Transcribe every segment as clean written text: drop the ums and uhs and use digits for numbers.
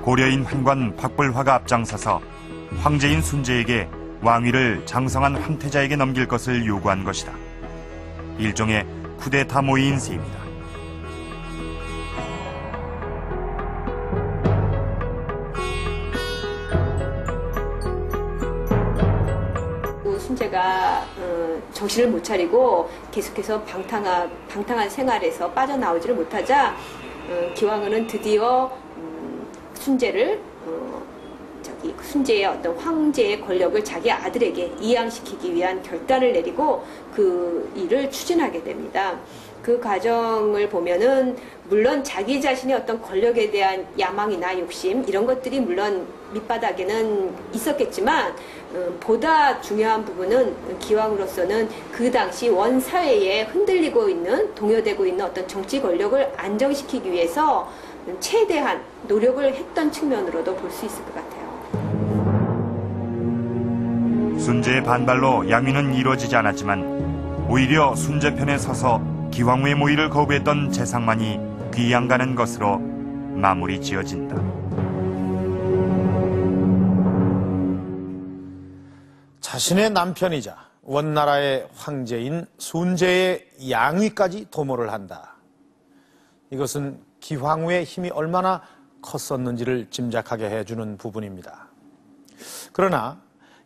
고려인 환관 박불화가 앞장서서 황제인 순제에게 왕위를 장성한 황태자에게 넘길 것을 요구한 것이다. 일종의 쿠데타 모의인 셈이다. 순제가 정신을 못 차리고 계속해서 방탕한 생활에서 빠져나오지를 못하자 기왕후는 드디어 순제를 순제의 어떤 황제의 권력을 자기 아들에게 이양시키기 위한 결단을 내리고 그 일을 추진하게 됩니다. 그 과정을 보면은 물론 자기 자신의 어떤 권력에 대한 야망이나 욕심 이런 것들이 물론 밑바닥에는 있었겠지만 보다 중요한 부분은 기왕으로서는 그 당시 원 사회에 흔들리고 있는 동요되고 있는 어떤 정치 권력을 안정시키기 위해서 최대한 노력을 했던 측면으로도 볼 수 있을 것 같아요. 순제의 반발로 양위는 이루어지지 않았지만 오히려 순제 편에 서서 기왕후의 모의를 거부했던 재상만이 귀양가는 것으로 마무리 지어진다. 자신의 남편이자 원나라의 황제인 순제의 양위까지 도모를 한다. 이것은 기황후의 힘이 얼마나 컸었는지를 짐작하게 해주는 부분입니다. 그러나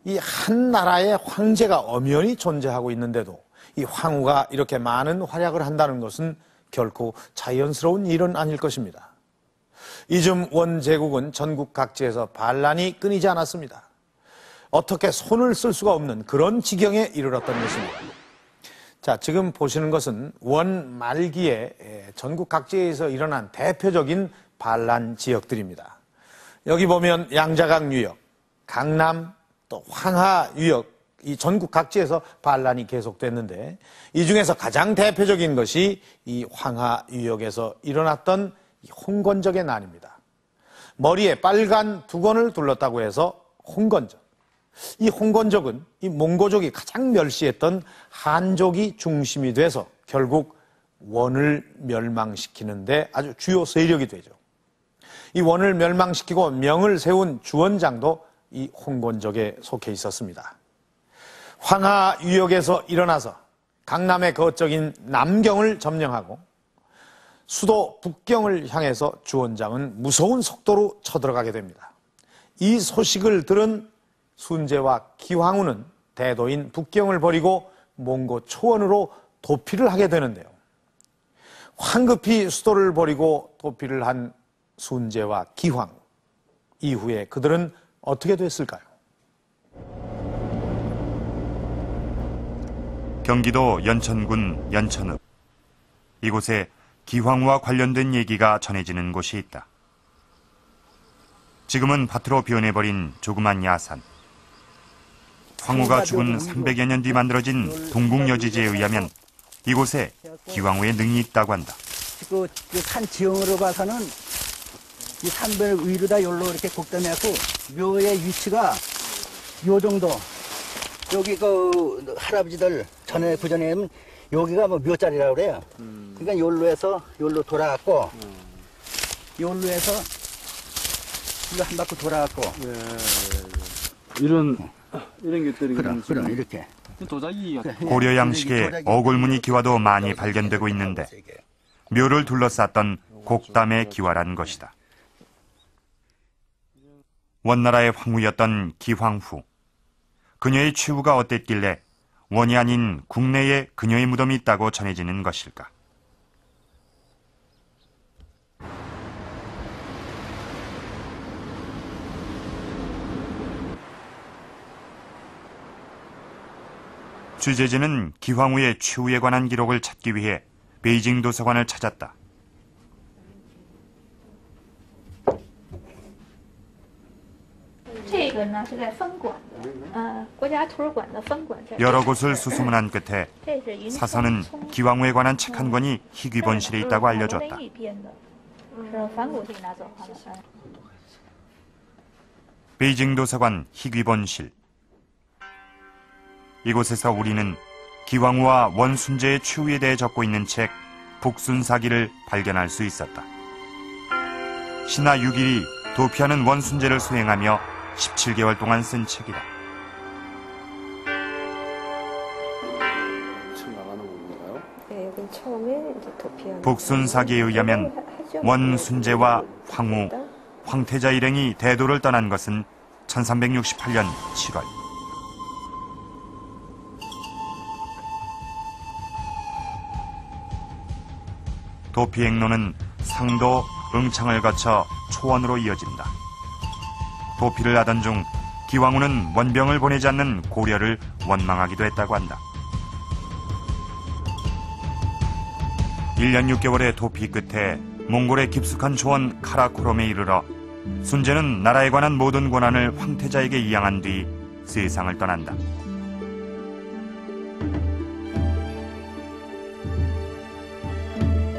이 한 나라의 황제가 엄연히 존재하고 있는데도 이 황후가 이렇게 많은 활약을 한다는 것은 결코 자연스러운 일은 아닐 것입니다. 이즘 원제국은 전국 각지에서 반란이 끊이지 않았습니다. 어떻게 손을 쓸 수가 없는 그런 지경에 이르렀던 것입니다. 자, 지금 보시는 것은 원 말기에 전국 각지에서 일어난 대표적인 반란 지역들입니다. 여기 보면 양자강 유역, 강남, 또 황하 유역, 이 전국 각지에서 반란이 계속됐는데 이 중에서 가장 대표적인 것이 이 황하 유역에서 일어났던 홍건적의 난입니다. 머리에 빨간 두건을 둘렀다고 해서 홍건적. 이 홍건적은 이 몽고족이 가장 멸시했던 한족이 중심이 돼서 결국 원을 멸망시키는데 아주 주요 세력이 되죠. 이 원을 멸망시키고 명을 세운 주원장도 이 홍건적에 속해 있었습니다. 황하 유역에서 일어나서 강남의 거적인 남경을 점령하고 수도 북경을 향해서 주원장은 무서운 속도로 쳐들어가게 됩니다. 이 소식을 들은 순제와 기황후는 대도인 북경을 버리고 몽고 초원으로 도피를 하게 되는데요. 황급히 수도를 버리고 도피를 한 순제와 기황후, 이후에 그들은 어떻게 됐을까요? 경기도 연천군 연천읍. 이곳에 기황후와 관련된 얘기가 전해지는 곳이 있다. 지금은 밭으로 변해버린 조그만 야산. 황후가 죽은 300여 년 뒤 만들어진 동국여지지에 의하면 이곳에 기황후의 능이 있다고 한다. 그 산 지형으로 봐서는 이 산별 위로다 열로 이렇게 곡담해갖고 묘의 위치가 요 정도. 여기 그 할아버지들 그전에는 여기가 뭐 묘자리라고 그래요. 그러니까 요로 해서 요로 돌아갔고 요로 해서 이거 한 바퀴 돌아갔고. 이런 것들이 그럼 이렇게. 고려 양식의 어골무늬 기와도 많이 발견되고 있는데 묘를 둘러쌌던 곡담의 기와란 것이다. 원나라의 황후였던 기황후. 그녀의 최후가 어땠길래 원이 아닌 국내에 그녀의 무덤이 있다고 전해지는 것일까? 취재진은 기황후의 최후에 관한 기록을 찾기 위해 베이징 도서관을 찾았다. 여러 곳을 수소문한 끝에 사서는 기황후에 관한 책 한 권이 희귀본실에 있다고 알려줬다. 베이징 도서관 희귀본실. 이곳에서 우리는 기황후와 원순제의 최후에 대해 적고 있는 책 북순사기를 발견할 수 있었다. 신하 6일이 도피하는 원순재를 수행하며 17개월 동안 쓴 책이다. 네, 여긴 처음에 이제 도피하는 복순사기에 의하면 원순재와 황후, 황태자 일행이 대도를 떠난 것은 1368년 7월. 도피 행로는 상도, 응창을 거쳐 초원으로 이어진다. 도피를 하던 중 기왕후는 원병을 보내지 않는 고려를 원망하기도 했다고 한다. 1년 6개월의 도피 끝에 몽골의 깊숙한 초원 카라코롬에 이르러 순재는 나라에 관한 모든 권한을 황태자에게 이양한 뒤 세상을 떠난다.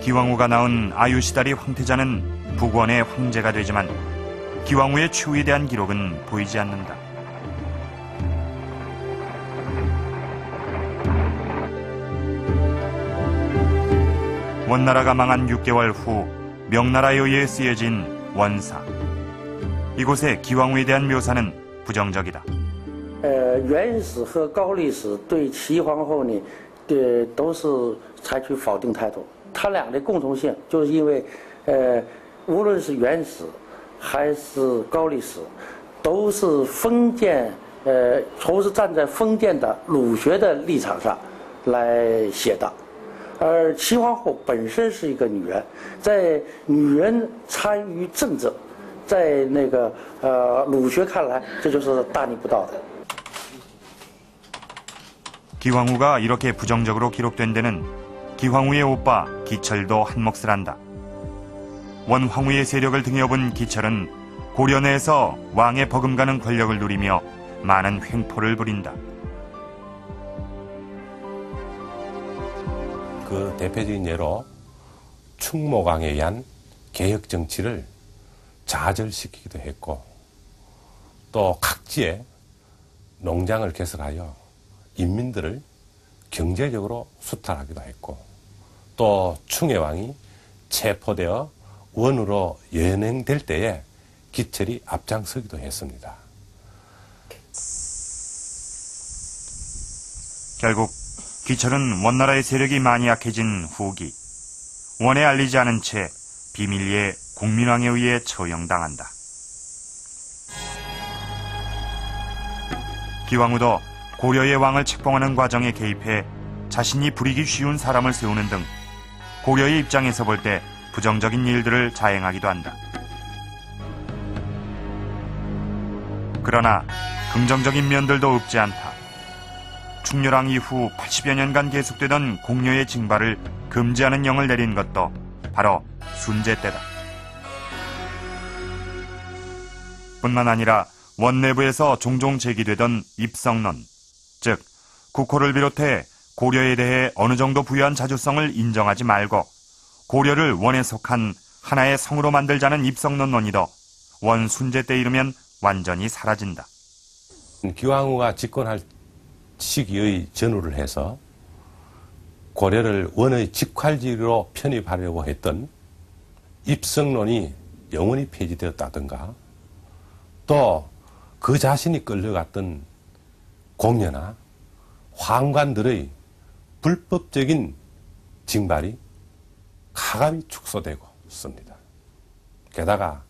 기왕후가 낳은 아유시다리 황태자는 북원의 황제가 되지만 기왕후의 추후에 대한 기록은 보이지 않는다. 원나라가 망한 6개월 후 명나라에 의해 쓰여진 원사. 이곳의 기왕후에 대한 묘사는 부정적이다. 元史和高丽史对齐皇后呢，都是采取否定态度。他俩的共同性就是因为，无论是元史还是高丽史，都是封建，都是站在封建的儒学的立场上来写的。而齐皇后本身是一个女人，在女人参与政治，在那个儒学看来，这就是大逆不道的。 기왕후가 이렇게 부정적으로 기록된 데는 기황후의 오빠 기철도 한몫을 한다. 원황후의 세력을 등에 업은 기철은 고려 내에서 왕의 버금가는 권력을 누리며 많은 횡포를 부린다. 그 대표적인 예로 충모강에 의한 개혁 정치를 좌절시키기도 했고 또 각지에 농장을 개설하여 인민들을 경제적으로 수탈하기도 했고 또 충해왕이 체포되어 원으로 연행될 때에 기철이 앞장서기도 했습니다. 결국 기철은 원나라의 세력이 많이 약해진 후기 원에 알리지 않은 채 비밀리에 공민왕에 의해 처형당한다. 기왕후도 고려의 왕을 책봉하는 과정에 개입해 자신이 부리기 쉬운 사람을 세우는 등 고려의 입장에서 볼 때 부정적인 일들을 자행하기도 한다. 그러나 긍정적인 면들도 없지 않다. 충렬왕 이후 80여 년간 계속되던 공녀의 징발을 금지하는 영을 내린 것도 바로 순재 때다. 뿐만 아니라 원내부에서 종종 제기되던 입성론, 즉 국호를 비롯해 고려에 대해 어느 정도 부여한 자주성을 인정하지 말고 고려를 원에 속한 하나의 성으로 만들자는 입성론 논의도 원 순재 때 이르면 완전히 사라진다. 기왕후가 집권할 시기의 전후를 해서 고려를 원의 직활지로 편입하려고 했던 입성론이 영원히 폐지되었다든가 또 그 자신이 끌려갔던 공녀나 황관들의 불법적인 징발이 가감히 축소되고 있습니다. 게다가